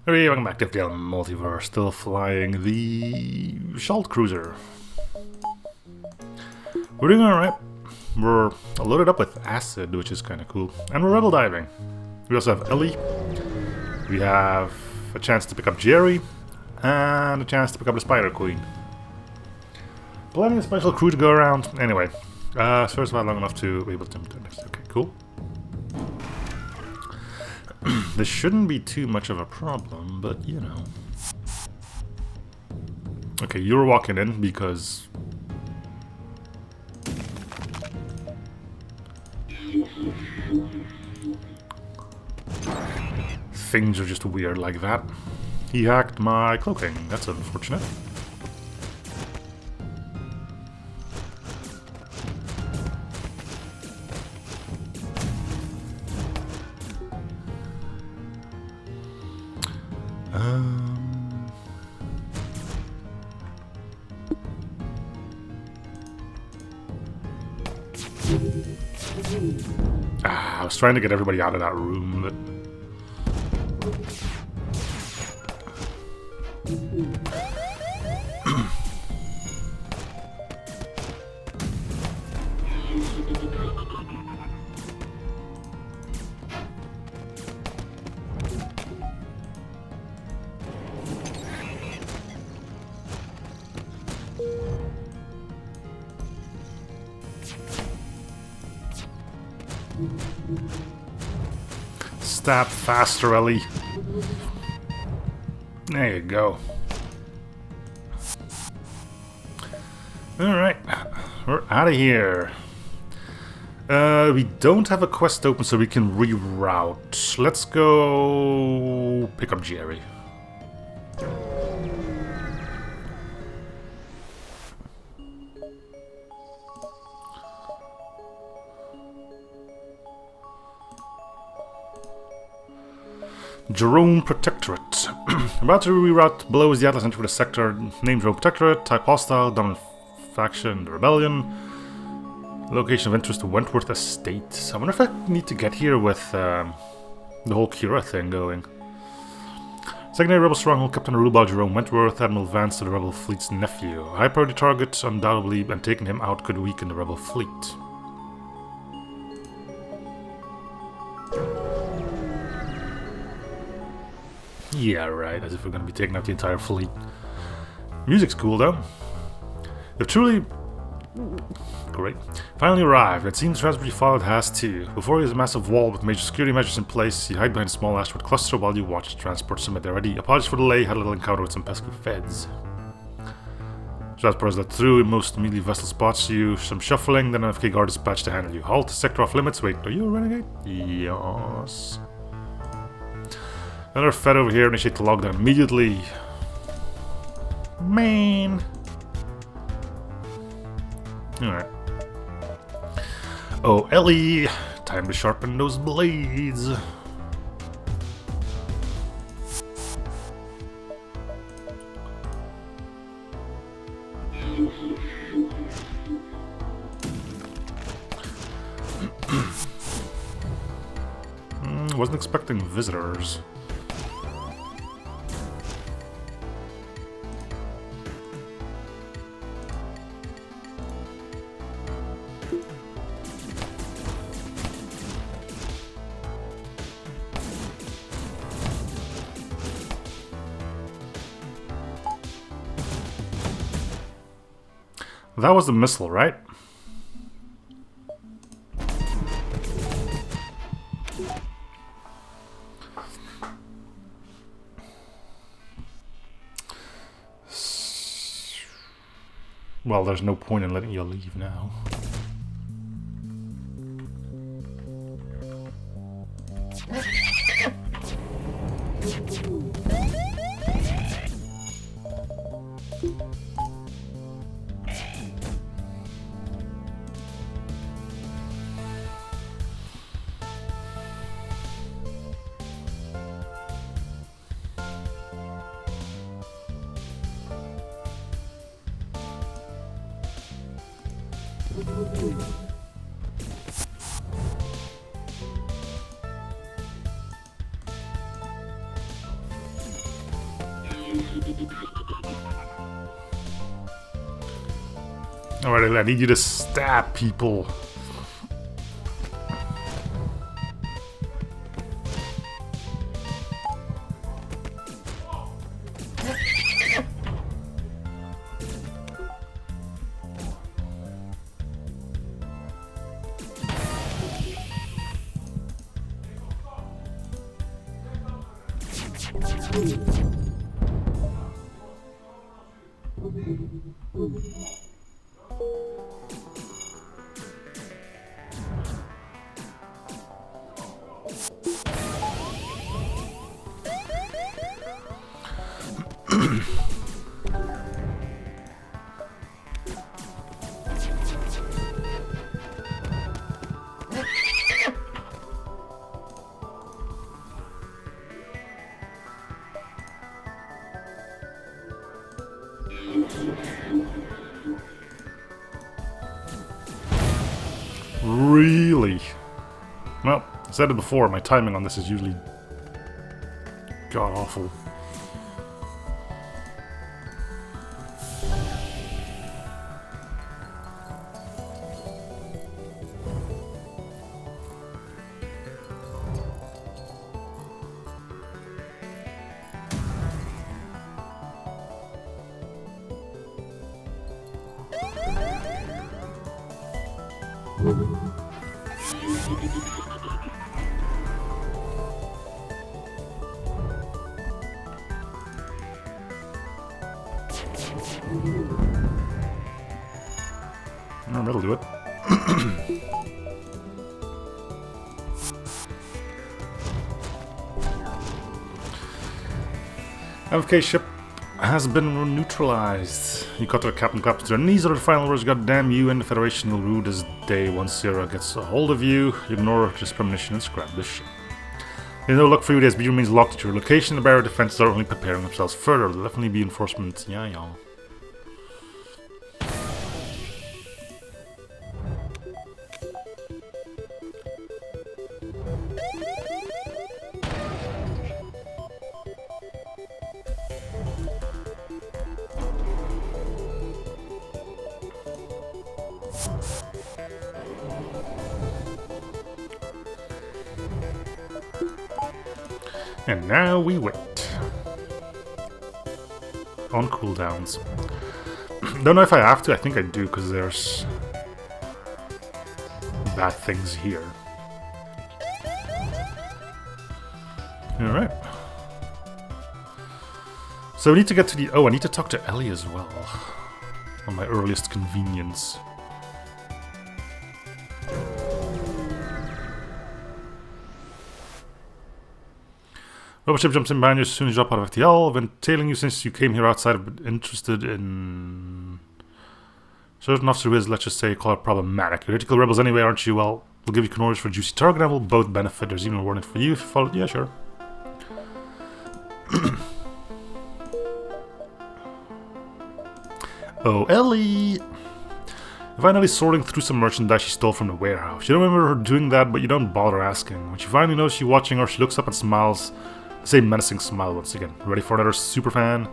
Hey, welcome back to FTL Multiverse, still flying the Shalt Cruiser. We're doing alright. We're loaded up with acid, which is kind of cool. And we're rebel diving. We also have Ellie. We have a chance to pick up Jerry. And a chance to pick up the Spider Queen. Plenty of special crew to go around. Anyway, so it's not long enough to be able to do next. Okay, cool. This shouldn't be too much of a problem, but you know. Okay, you're walking in because... things are just weird like that. He hacked my cloaking. That's unfortunate. I was trying to get everybody out of that room, but... Stab faster, Ellie. There you go. Alright, we're out of here. We don't have a quest open, so we can reroute. Let's go pick up Jerry. Jerome Protectorate. About to reroute below is the Atlas entry for the sector named Jerome Protectorate, type hostile, dominant faction, the rebellion. Location of interest, Wentworth Estate. I wonder if I need to get here with the whole Kira thing going. Secondary rebel stronghold, Captain ruled by Jerome Wentworth, Admiral Vance to the rebel fleet's nephew. High priority target, undoubtedly, and taking him out could weaken the rebel fleet. Yeah, right, as if we're gonna be taking out the entire fleet. Music's cool, though. They've truly... great. Finally arrived. It seems Raspberry Followed has too. Before you is a massive wall with major security measures in place. You hide behind a small asteroid cluster while you watch the transport submit already. Apologies for the delay, had a little encounter with some pesky feds. Transport is let through, most immediately vessel spots you. Some shuffling, then an FK guard is dispatched to handle you. Halt, sector off limits. Wait, are you a renegade? Yes. Another Fed over here, initiate the lockdown immediately. Man. Alright. Oh, Ellie! Time to sharpen those blades. Wasn't expecting visitors. That was the missile, right? Well, there's no point in letting you leave now. Alright, I need you to stab people. Really? Well, I said it before, my timing on this is usually god-awful. Oh, that'll do it. MFK ship has been neutralized. You cut the captain claps to their knees or the final words, goddamn you and the Federation will rue this day. Once Sierra gets a hold of you, ignore this premonition and scrap the ship. There's no luck for you, the SB remains locked at your location. The barrier defenses are only preparing themselves further. There'll definitely be enforcement. Yeah. And now we wait. On cooldowns. Don't know if I have to, I think I do, because there's bad things here. Alright. So we need to get to the... Oh, I need to talk to Ellie as well. On my earliest convenience. Robot ship jumps in behind you as soon as you drop out of FTL. I've been tailing you since you came here outside. I've been interested in... certain officer who is, let's just say, call it problematic. You're critical rebels anyway, aren't you? Well, we'll give you orders for juicy target and we'll both benefit. There's even a warning for you if you follow... Yeah, sure. Oh, Ellie! Finally sorting through some merchandise she stole from the warehouse. You don't remember her doing that, but you don't bother asking. When she finally knows you're watching her, she looks up and smiles. The same menacing smile once again. Ready for another superfan?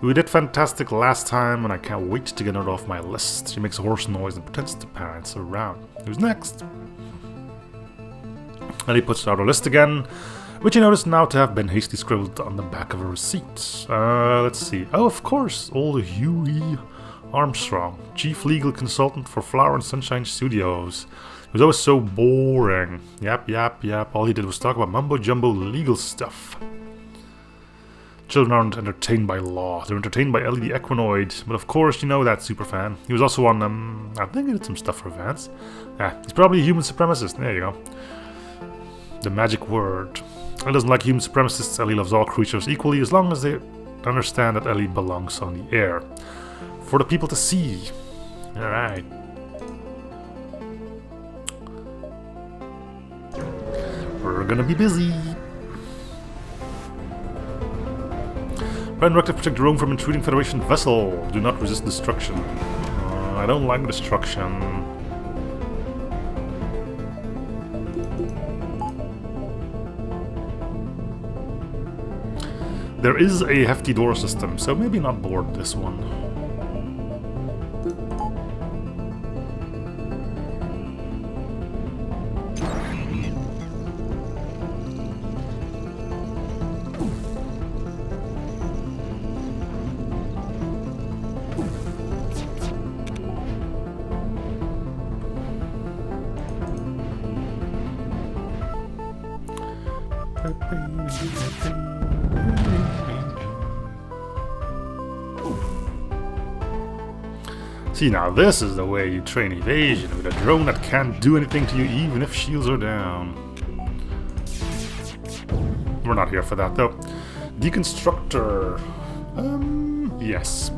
We did fantastic last time, and I can't wait to get her off my list. She makes a hoarse noise and pretends to parents around. Who's next? Ellie puts out her list again, which you notice now to have been hastily scribbled on the back of a receipt. Let's see. Oh, of course, old Huey Armstrong, chief legal consultant for Flower and Sunshine Studios. He was always so boring. Yep. All he did was talk about mumbo-jumbo legal stuff. Children aren't entertained by law. They're entertained by Ellie the Equinoid. But of course, you know that superfan. He was also on, I think he did some stuff for Vance. Yeah, he's probably a human supremacist. There you go. The magic word. Ellie doesn't like human supremacists. Ellie loves all creatures equally as long as they understand that Ellie belongs on the air. For the people to see. Alright. We're gonna be busy. Prime Directive, protect Rome from intruding Federation vessel. Do not resist destruction. I don't like destruction. There is a hefty door system, so maybe not board this one. See, now this is the way you train evasion, with a drone that can't do anything to you even if shields are down. We're not here for that, though. Deconstructor. Yes.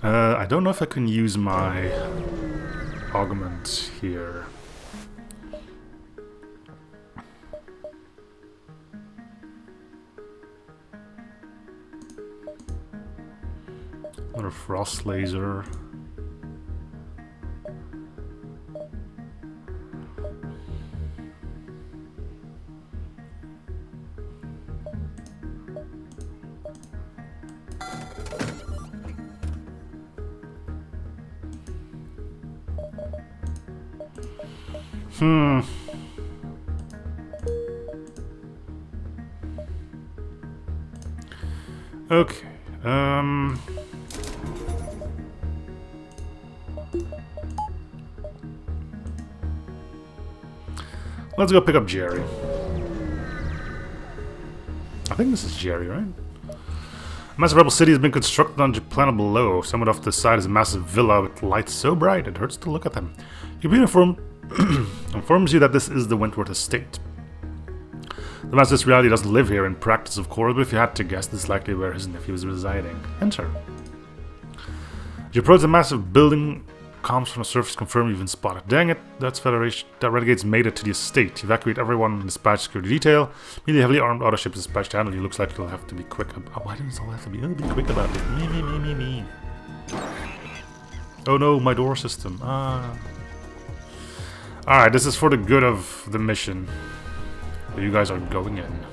I don't know if I can use my augment here. Another frost laser. Okay. Let's go pick up Jerry. I think this is Jerry, right? A massive rebel city has been constructed on the planet below. Somewhat off the side is a massive villa with lights so bright it hurts to look at them. Your computer informs you that this is the Wentworth estate. The man of this reality doesn't live here in practice, of course, but if you had to guess, this is likely where his nephew is residing. Enter. As you approach the massive building, comms from the surface confirm you've been spotted. Dang it, that's Federation. That Renegade's made it to the estate. Evacuate everyone and dispatch security detail. Immediately heavily armed auto ship is dispatched to handle you. Looks like you'll have to be quick. Why does it all have to be? Be quick about it. Me. Oh no, my door system. Alright, this is for the good of the mission. But you guys are going in.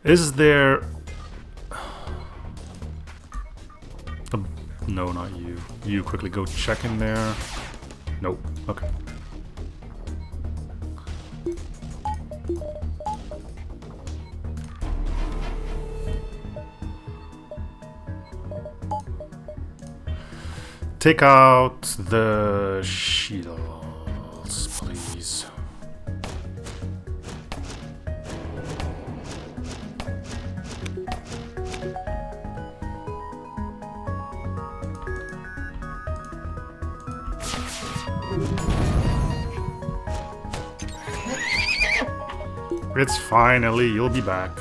Is there... No, not you. You quickly go check in there. Nope. Okay. Take out the shields, please. It's fine, Ellie. You'll be back.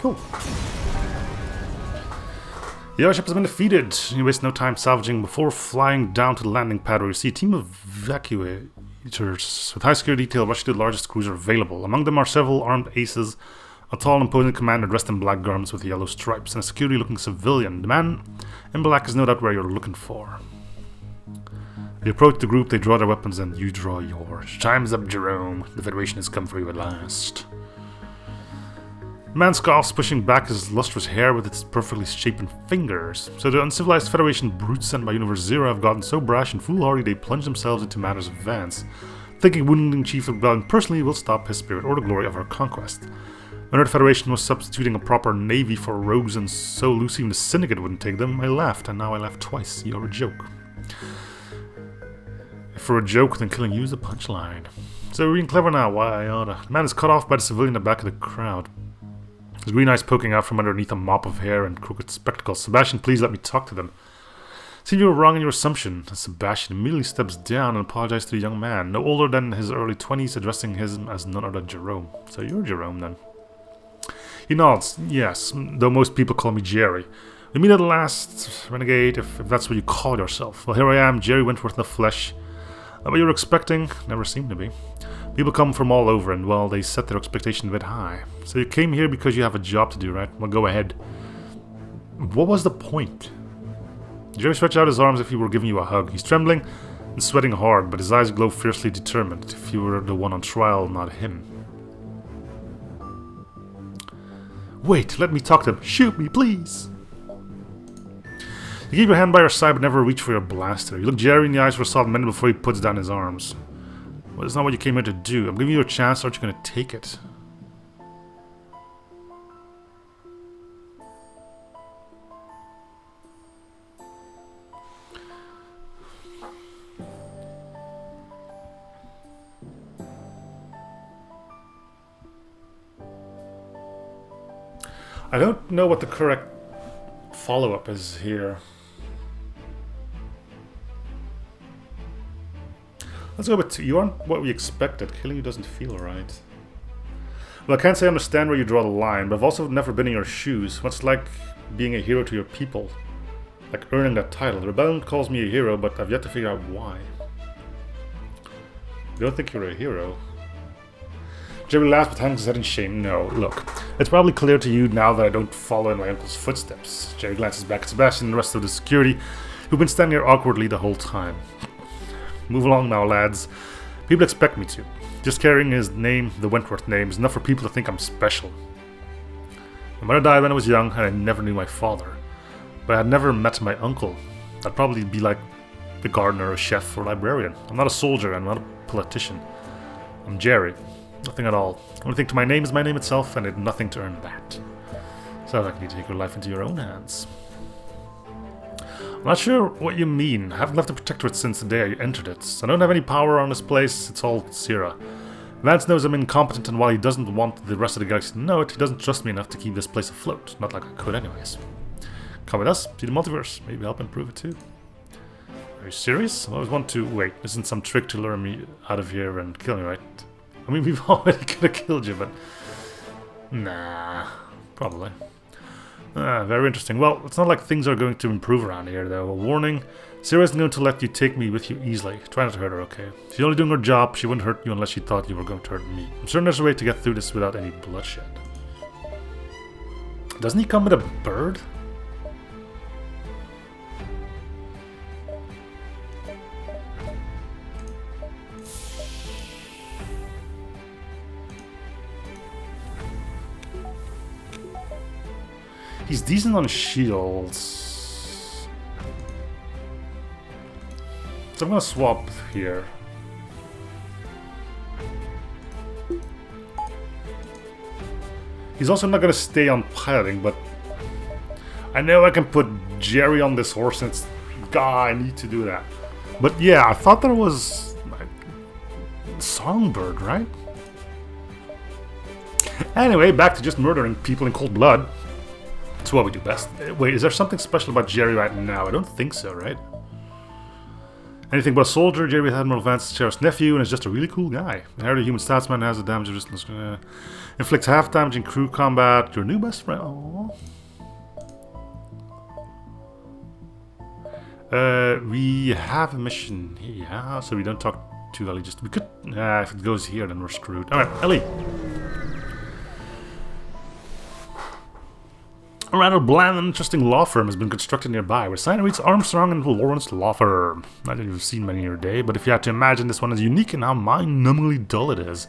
Cool. The airship has been defeated. You waste no time salvaging before flying down to the landing pad where you see a team of evacuators with high security detail rush to the largest cruiser available. Among them are several armed aces, a tall imposing commander dressed in black garments with yellow stripes, and a security looking civilian. The man in black is no doubt where you're looking for. You approach the group, they draw their weapons, and you draw yours. Time's up, Jerome. The Federation has come for you at last. The man scoffs, pushing back his lustrous hair with its perfectly shapen fingers. So the uncivilized Federation brutes sent by Universe Zero have gotten so brash and foolhardy they plunge themselves into matters of advance, thinking wounding Chief of Rebellion personally will stop his spirit or the glory of our conquest. When the Federation was substituting a proper navy for rogues and so loose even the Syndicate wouldn't take them, I laughed, and now I laughed twice. You're a joke. If for a joke, then killing you is the punchline. So we're being clever now, why I oughta. The man is cut off by the civilian in the back of the crowd. his green eyes poking out from underneath a mop of hair and crooked spectacles. Sebastian, please let me talk to them. Seems you were wrong in your assumption. Sebastian immediately steps down and apologizes to the young man, no older than his early 20s, addressing him as none other than Jerome. So you're Jerome, then. He nods. Yes, though most people call me Jerry. We meet at last, renegade, if that's what you call yourself. Well, here I am, Jerry Wentworth in the flesh. Not what you were expecting, never seemed to be. People come from all over, and, well, they set their expectations a bit high. So you came here because you have a job to do, right? Well, go ahead. What was the point? Jerry stretched out his arms as if he were giving you a hug. He's trembling and sweating hard, but his eyes glow fiercely determined. If you were the one on trial, not him. Wait, let me talk to him. Shoot me, please. You keep your hand by your side, but never reach for your blaster. You look Jerry in the eyes for a solid minute before he puts down his arms. Well, it's not what you came here to do. I'm giving you a chance, aren't you going to take it? I don't know what the correct follow-up is here. Let's go with 2. You aren't what we expected. Killing you doesn't feel right. Well, I can't say I understand where you draw the line, but I've also never been in your shoes. What's it like being a hero to your people? Like earning that title. The rebellion calls me a hero, but I've yet to figure out why. You don't think you're a hero? Jerry laughs but hangs his head in shame. No, look. It's probably clear to you now that I don't follow in my uncle's footsteps. Jerry glances back at Sebastian and the rest of the security, who've been standing here awkwardly the whole time. Move along now, lads. People expect me to. Just carrying his name, the Wentworth name, is enough for people to think I'm special. My mother died when I was young, and I never knew my father. But I had never met my uncle. I'd probably be like the gardener, a chef, or librarian. I'm not a soldier, I'm not a politician. I'm Jerry. Nothing at all. Only thing to my name is my name itself, and I did nothing to earn that. Sounds like you need to take your life into your own hands. I'm not sure what you mean. I haven't left the Protectorate since the day I entered it. I don't have any power on this place, it's all Sierra. Vance knows I'm incompetent, and while he doesn't want the rest of the galaxy to know it, he doesn't trust me enough to keep this place afloat. Not like I could anyways. Come with us, see the multiverse. Maybe help improve it too. Are you serious? I always want to... Wait, isn't some trick to lure me out of here and kill me, right? I mean, we've already could have killed you, but... Nah, probably. Very interesting. Well, it's not like things are going to improve around here, though. A warning, Sarah isn't going to let you take me with you easily. Try not to hurt her, okay? She's only doing her job. She wouldn't hurt you unless she thought you were going to hurt me. I'm certain there's a way to get through this without any bloodshed. Doesn't he come with a bird? He's decent on shields. So I'm gonna swap here. He's also not gonna stay on piloting, but I know I can put Jerry on this horse and it's... God, I need to do that. But yeah, I thought there was... like, Songbird, right? Anyway, back to just murdering people in cold blood. It's what we do best. Wait, is there something special about Jerry right now? I don't think so, right? Anything but a soldier, Jerry Admiral Vance's sheriff's nephew, and is just a really cool guy. Inherited human statsman, has a damage resistance. Inflicts half damage in crew combat. Your new best friend. Aww. We have a mission here, so we don't talk to Ellie. Just we could. If it goes here, then we're screwed. All right, Ellie. A rather bland and interesting law firm has been constructed nearby, where sign reads Armstrong and Lawrence Law Firm. Not that you've seen many in your day, but if you had to imagine, this one is unique in how mind-numbingly dull it is.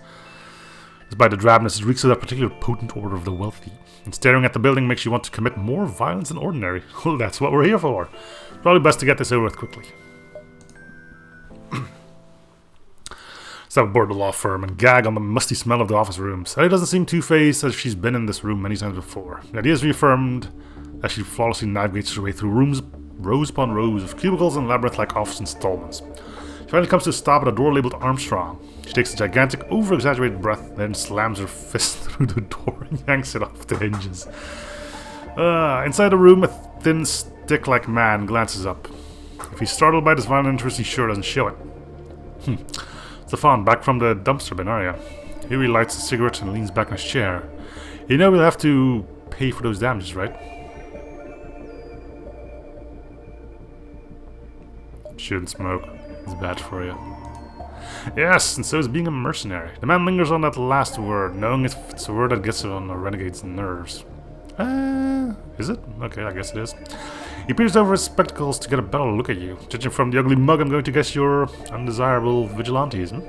Despite the drabness, it reeks of that particular potent order of the wealthy. And staring at the building makes you want to commit more violence than ordinary. Well, that's what we're here for. Probably best to get this over with quickly. Step aboard the law firm and gag on the musty smell of the office rooms. Ellie doesn't seem two-faced, as she's been in this room many times before. The idea is reaffirmed as she flawlessly navigates her way through rooms, rows upon rows of cubicles and labyrinth-like office installments. She finally comes to a stop at a door labeled Armstrong. She takes a gigantic, over-exaggerated breath, then slams her fist through the door and yanks it off the hinges. Inside the room, a thin, stick-like man glances up. If he's startled by this violent interest, he sure doesn't show it. Stefan, back from the dumpster bin, are ya? Huey lights a cigarette and leans back in his chair. You know we'll have to pay for those damages, right? Shouldn't smoke. It's bad for you. Yes, and so is being a mercenary. The man lingers on that last word, knowing if it's a word that gets on a renegade's nerves. Is it? Okay, I guess it is. He peers over his spectacles to get a better look at you. Judging from the ugly mug, I'm going to guess you're undesirable vigilantism.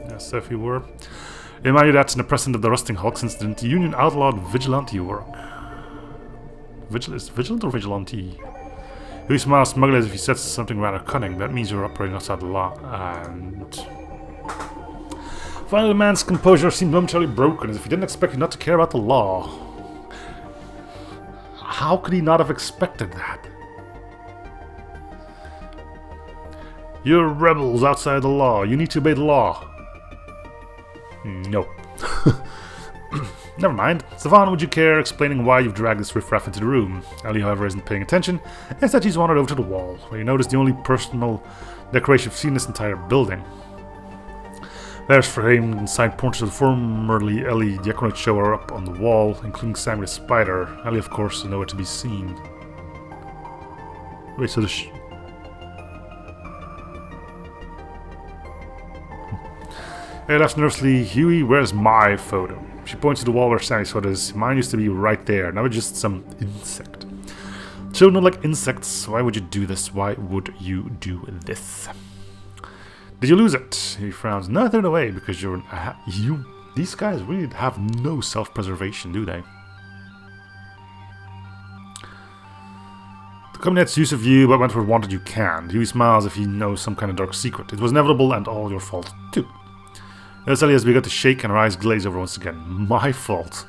Yes, if you were. Remind you that in the precedent of the Rusting Hulks incident, the Union outlawed vigilante work. Vigilant or vigilante? He smiles smugly as if he says something rather cunning. That means you're operating outside the law. And finally, the man's composure seemed momentarily broken, as if he didn't expect you not to care about the law. How could he not have expected that? You're rebels outside the law. You need to obey the law. No. Never mind. Savannah, would you care explaining why you've dragged this riffraff into the room? Ellie, however, isn't paying attention. Instead, she's wandered over to the wall, where you notice the only personal decoration you've seen in this entire building. There's framed and signed portraits of the formerly Ellie Diaconate shower up on the wall, including Sammy the Spider. Ellie, of course, is nowhere to be seen. Wait, so the Hey, laughs nervously. Huey, where's my photo? She points to the wall where Sammy's photo is. Mine used to be right there. Now it's just some insect. Children don't like insects. Why would you do this? Why would you do this? Did you lose it? He frowns. No, throw it away because you're an These guys really have no self-preservation, do they? The Communet's use of you, but Wentworth wanted you canned. Huey smiles if he knows some kind of dark secret. It was inevitable and all your fault, too. Ellie has begun to shake and her eyes glaze over once again. My fault.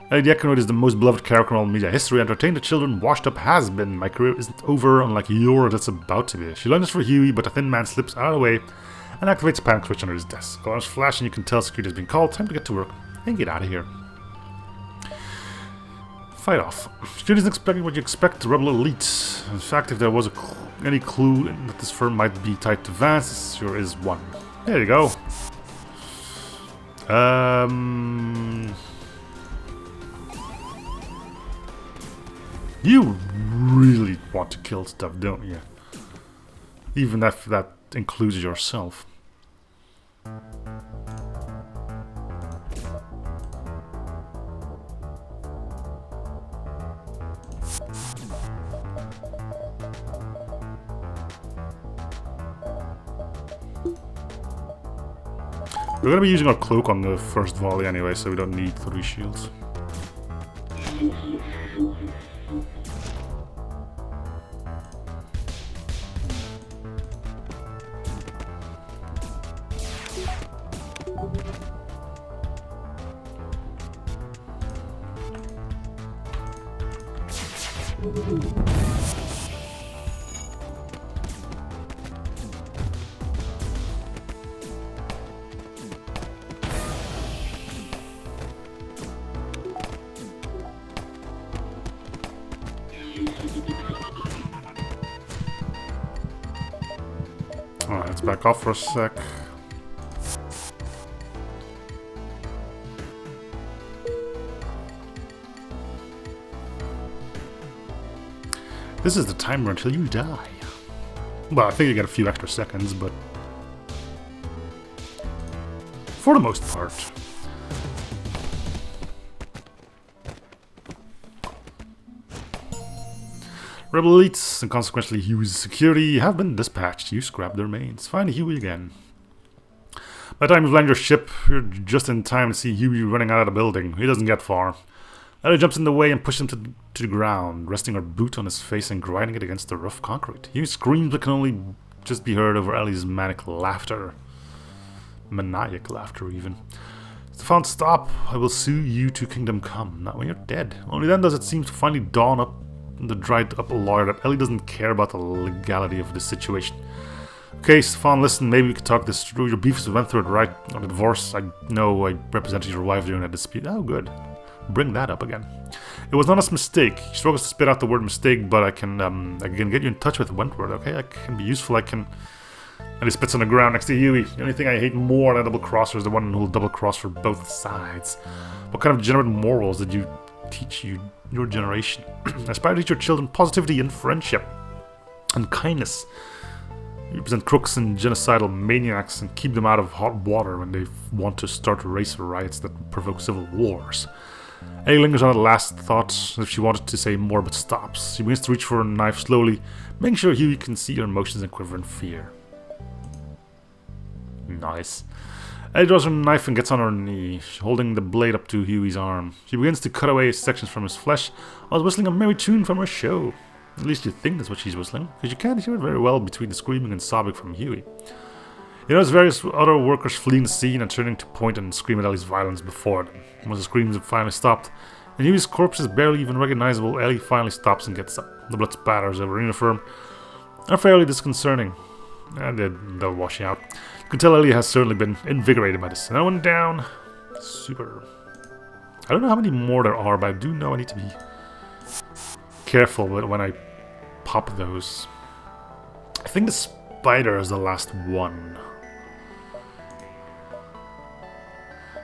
Ellie Diaconate is the most beloved character in all media history. Entertain the children, washed up has been. My career isn't over, unlike yours, it's about to be. She lunges for Huey, but the thin man slips out of the way and activates a panic switch under his desk. Alarms flash and you can tell security has been called. Time to get to work and get out of here. Fight off. Security isn't expecting what you expect, the rebel elite. In fact, if there was any clue that this firm might be tied to Vance, this sure is one. There you go. You really want to kill stuff, don't you? Even if that includes yourself. We're going to be using our cloak on the first volley anyway, so we don't need 3 shields. Alright, let's back off for a sec. This is the timer until you die. Well, I think you get a few extra seconds, but for the most part. Rebel elites, and consequently Huey's security, have been dispatched. You scrap their remains. Find Huey again. By the time you've landed your ship, you're just in time to see Huey running out of the building. He doesn't get far. Ellie jumps in the way and pushes him to the ground, resting her boot on his face and grinding it against the rough concrete. Huey screams but can only just be heard over Ellie's manic laughter. Maniac laughter, even. Stefan, stop. I will sue you to Kingdom Come. Not when you're dead. Only then does it seem to finally dawn up the dried up lawyer that Ellie doesn't care about the legality of this situation. Okay, Stefan, listen, maybe we could talk this through. Your beefs went through it, right? On the divorce, I know I represented your wife during that dispute. Oh, good. Bring that up again. It was not a mistake. She struggles to spit out the word mistake, but I can get you in touch with Wentworth, okay? I can be useful, And he spits on the ground next to Huey. The only thing I hate more than a double crosser is the one who will double cross for both sides. What kind of degenerate morals did you teach your generation? I aspire to teach your children positivity and friendship and kindness. You present crooks and genocidal maniacs and keep them out of hot water when they want to start race riots that provoke civil wars. Ellie lingers on her last thought as if she wanted to say more but stops. She begins to reach for a knife slowly, making sure Huey can see her emotions and quiver in fear. Nice. Ellie draws her knife and gets on her knee, holding the blade up to Huey's arm. She begins to cut away sections from his flesh while whistling a merry tune from her show. At least you think that's what she's whistling, because you can't hear it very well between the screaming and sobbing from Huey. You notice various other workers fleeing the scene and turning to point and scream at Ellie's violence before them. Once the screams have finally stopped, and Huey's corpse is barely even recognizable, Ellie finally stops and gets up. The blood spatters over her uniform are fairly disconcerting, and they'll wash out. You can tell Ellie has certainly been invigorated by this. No one down. Super. I don't know how many more there are, but I do know I need to be careful when I pop those. I think the spider is the last one.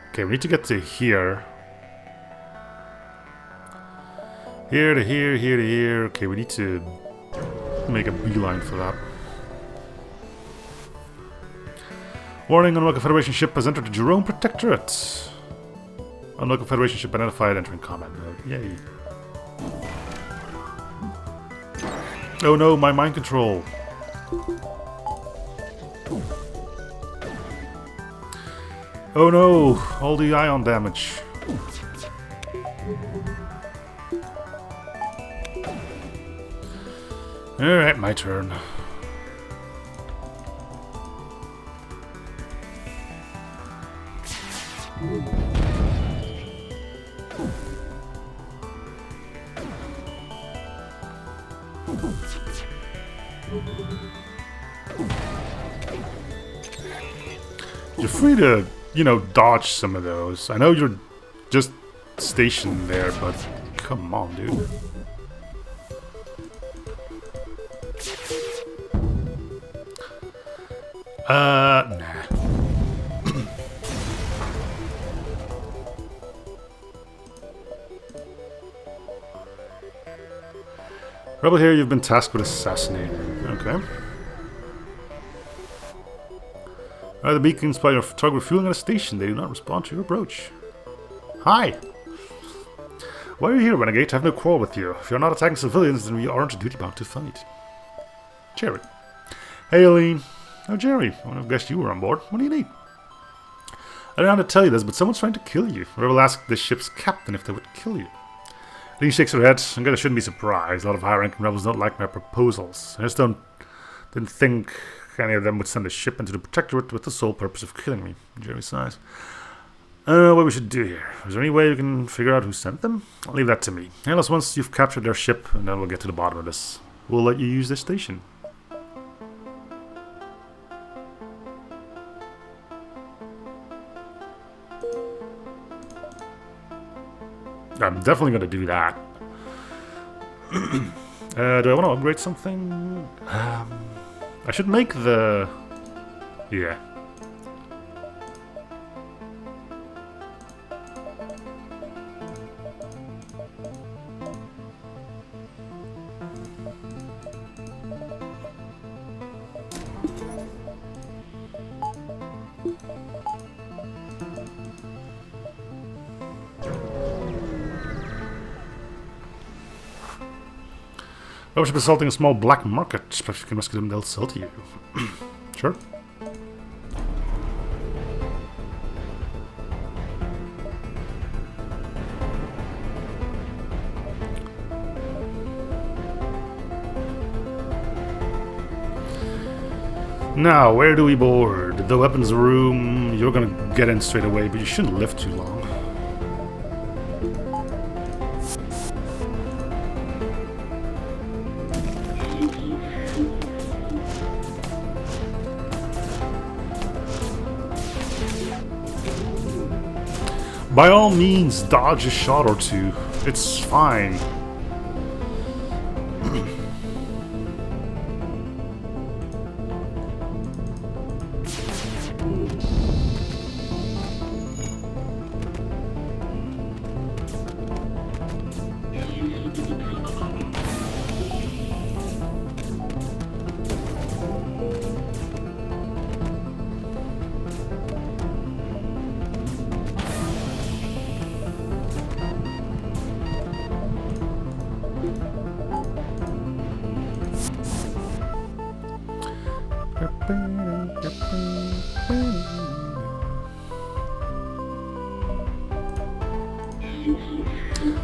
Okay, we need to get to here. Here to here, here to here. Okay, we need to make a beeline for that. Warning, unwelcome Federation ship has entered the Jerome Protectorate. Unwelcome Federation ship identified entering combat mode. Yay. Oh no, my mind control. Oh no, all the ion damage. Alright, my turn. You're free to, dodge some of those. I know you're just stationed there, but come on, dude. Nah. Rebel here, you've been tasked with assassinating. Okay. The beacons by your target refueling at a station. They do not respond to your approach. Hi! Why are you here, Renegade? I have no quarrel with you. If you're not attacking civilians, then we aren't duty-bound to fight. Jerry. Hey, Aline. Oh, Jerry. I would have guessed you were on board. What do you need? I don't know how to tell you this, but someone's trying to kill you. Rebel asked this ship's captain if they would kill you. Aline shakes her head. I guess I shouldn't be surprised. A lot of high-ranking rebels don't like my proposals. I just didn't think any of them would send a ship into the Protectorate with the sole purpose of killing me. Jerry sighs. I don't know what we should do here. Is there any way you can figure out who sent them? I'll leave that to me. Unless once you've captured their ship, and then we'll get to the bottom of this. We'll let you use this station. I'm definitely going to do that. Do I want to upgrade something? I should make the... Yeah. Ship is assaulting a small black market. Perhaps you can rescue them, they'll sell to you. Sure. Now, where do we board? The weapons room. You're gonna get in straight away, but you shouldn't live too long. By all means, dodge a shot or two. It's fine.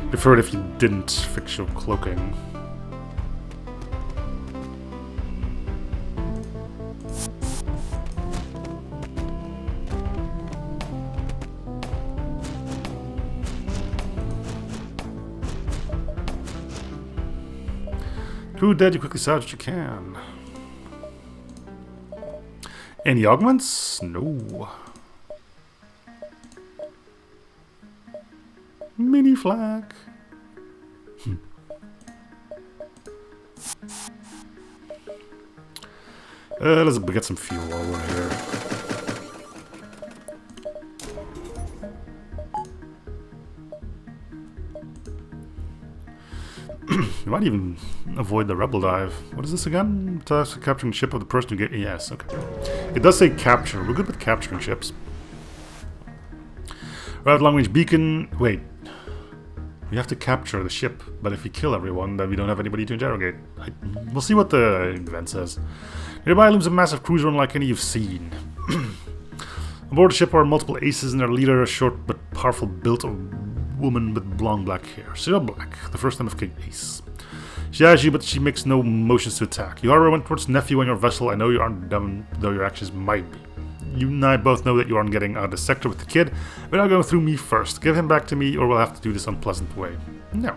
Prefer it if you didn't fix your cloaking. Crew dead, you quickly salvage what you can. Any augments? No. Mini flak. Let's get some fuel while we're here. You might even avoid the rebel dive. What is this again? Task of capturing ship of the person who get. Yes, okay. It does say capture. We're good with capturing ships. Right, long range beacon. Wait. We have to capture the ship, but if we kill everyone, then we don't have anybody to interrogate. We'll see what the event says. Nearby looms a massive cruiser unlike any you've seen. Aboard the ship are multiple aces and their leader, a short but powerful built woman with blonde black hair. Still black, the first MFK ace. She has you, but she makes no motions to attack. You however went towards nephew on your vessel. I know you aren't dumb, though your actions might be. You and I both know that you aren't getting out of the sector with the kid, but now going through me first. Give him back to me, or we'll have to do this unpleasant way. No.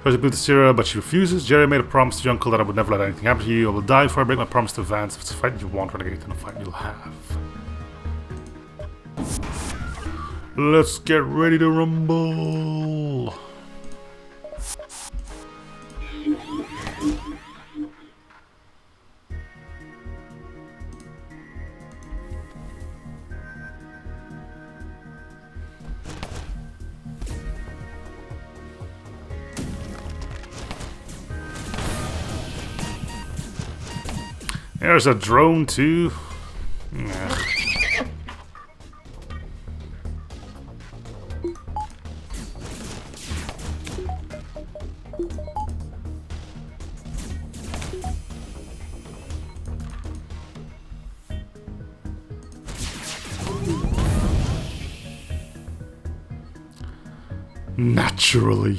Tries to boot the Sierra, but she refuses. Jerry made a promise to your uncle that I would never let anything happen to you. I will die before I break my promise to Vance. If it's a fight you want, Renegade, then a fight you'll have. Let's get ready to rumble. There's a drone too. Nah. Naturally.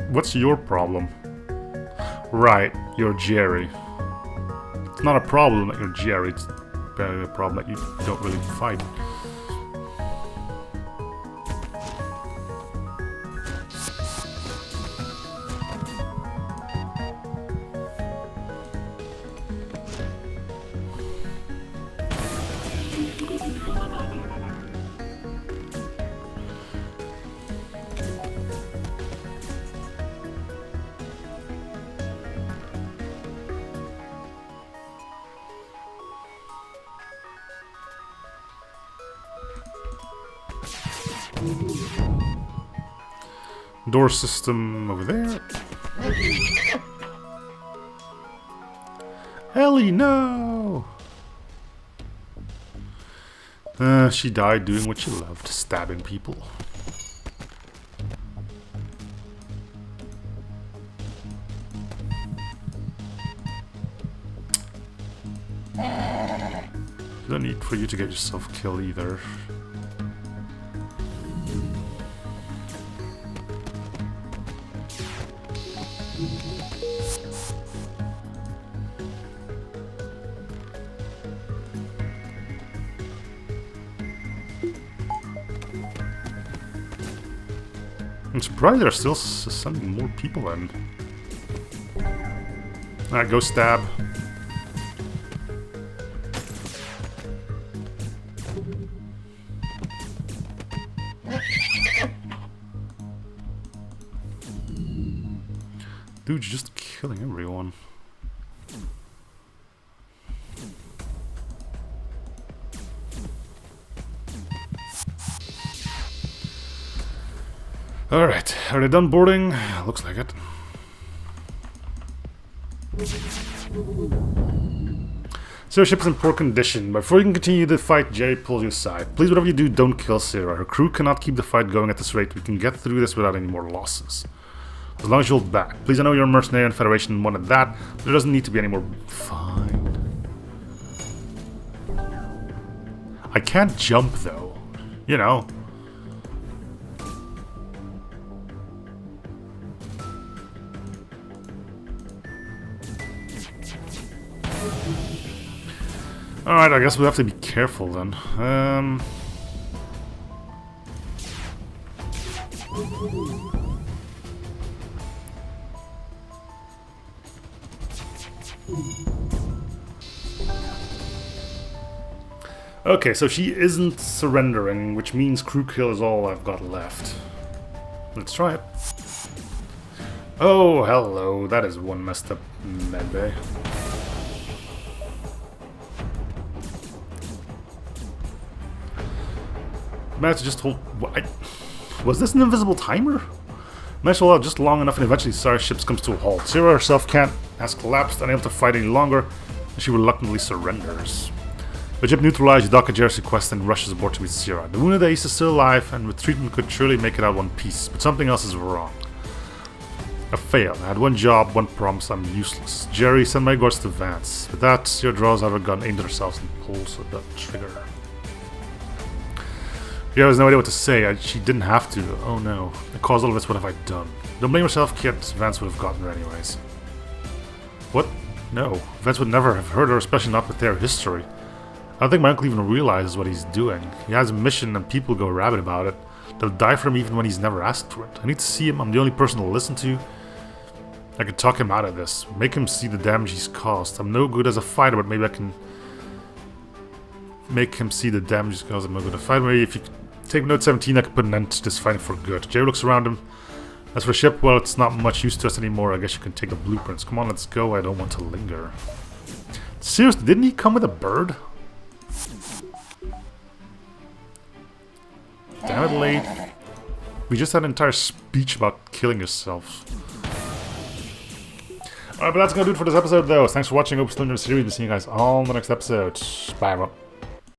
What's your problem? Right, you're Jerry. It's not a problem that you're Jerry, it's a problem that you don't really fight. Door system over there. Ellie, no! She died doing what she loved, stabbing people. No need for you to get yourself killed either. I'm surprised they're still sending more people in. Alright, go stab. Dude, you're just killing everyone. Alright, are they done boarding? Looks like it. So, ship is in poor condition. Before you can continue the fight, Jerry pulls you aside. Please, whatever you do, don't kill Sarah. Her crew cannot keep the fight going at this rate. We can get through this without any more losses. As long as you hold back. Please, I know you're a mercenary and Federation wanted that, but there doesn't need to be any more... Fine. I can't jump, though. You know. Alright, I guess we have to be careful then. Okay, so she isn't surrendering, which means crew kill is all I've got left. Let's try it. Oh, hello. That is one messed up medbay. Managed to just hold... Was this an invisible timer? Managed to hold out just long enough and eventually Sarah's ship comes to a halt. Sarah herself has collapsed, unable to fight any longer, and she reluctantly surrenders. The ship neutralizes Dr. Jerry's request and rushes aboard to meet Sarah. The wounded ace is still alive, and with treatment could surely make it out one piece, but something else is wrong. I failed. I had one job, one promise. I'm useless. Jerry, send my regards to Vance. With that, Sarah draws out her gun, aimed at herself, and pulls the trigger. Yeah, has no idea what to say. She didn't have to. Oh no. I caused all of this, what have I done? Don't blame yourself, kid. Vance would have gotten her anyways. What? No. Vance would never have hurt her, especially not with their history. I don't think my uncle even realizes what he's doing. He has a mission and people go rabid about it. They'll die for him even when he's never asked for it. I need to see him. I'm the only person to listen to. I could talk him out of this. Make him see the damage he's caused. I'm no good as a fighter, but maybe I can make him see the damage he's caused. I'm no good at a fighter. Maybe if you take note 17, I could put an end to this fighting for good. Jerry looks around him. As for ship, well, it's not much use to us anymore. I guess you can take the blueprints. Come on, let's go. I don't want to linger. Seriously, didn't he come with a bird? Damn it, Lade. We just had an entire speech about killing yourself. Alright, but that's gonna do it for this episode, though. Thanks for watching. Hope you're still in the series. We'll see you guys all in the next episode. Bye, everyone.